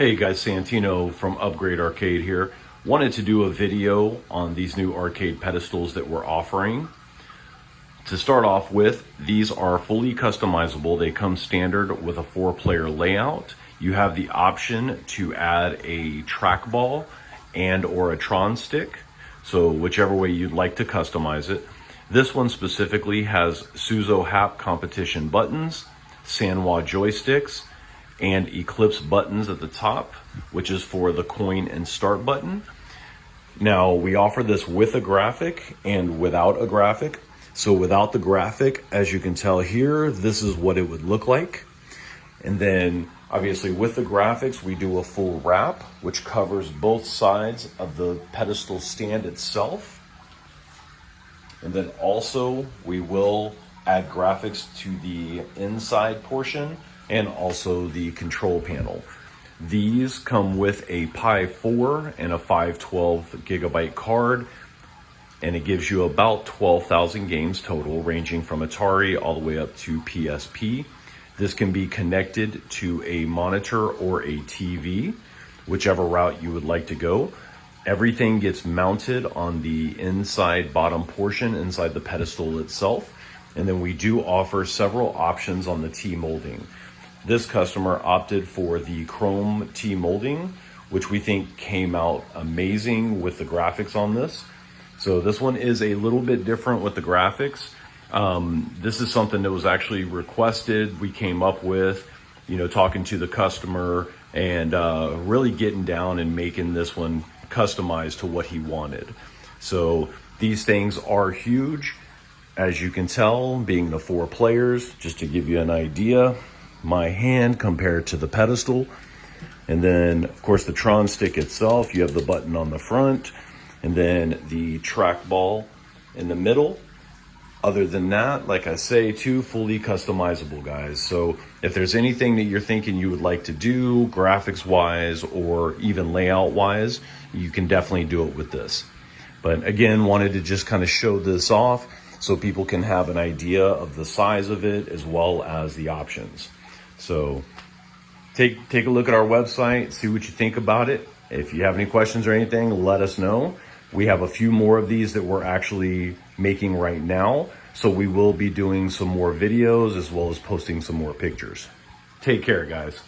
Hey guys, Santino from Upgrade Arcade here. Wanted to do a video on these new arcade pedestals that we're offering. To start off with, these are fully customizable. They come standard with a 4-player layout. You have the option to add a trackball and or a Tron stick. So whichever way you'd like to customize it. This one specifically has Suzo Hap competition buttons, Sanwa joysticks, and Eclipse buttons at the top, which is for the coin and start button. Now we offer this with a graphic and without a graphic. So without the graphic, as you can tell here, this is what it would look like. And then obviously with the graphics, we do a full wrap, which covers both sides of the pedestal stand itself. And then also we will add graphics to the inside portion and also the control panel. These come with a Pi 4 and a 512 gigabyte card, and it gives you about 12,000 games total, ranging from Atari all the way up to PSP. This can be connected to a monitor or a TV, whichever route you would like to go. Everything gets mounted on the inside bottom portion, inside the pedestal itself. And then we do offer several options on the T-molding. This customer opted for the chrome T-molding, which we think came out amazing with the graphics on this. So this one is a little bit different with the graphics. This is something that was actually requested. We came up with, talking to the customer and really getting down and making this one customized to what he wanted. So these things are huge. As you can tell, being the 4 players, just to give you an idea, my hand compared to the pedestal. And then of course the Tron stick itself, you have the button on the front and then the trackball in the middle. Other than that, like I say, fully customizable, guys. So if there's anything that you're thinking you would like to do graphics wise or even layout wise, you can definitely do it with this. But again, wanted to just kind of show this off so people can have an idea of the size of it as well as the options. So take a look at our website, see what you think about it. If you have any questions or anything, let us know. We have a few more of these that we're actually making right now. So we will be doing some more videos as well as posting some more pictures. Take care, guys.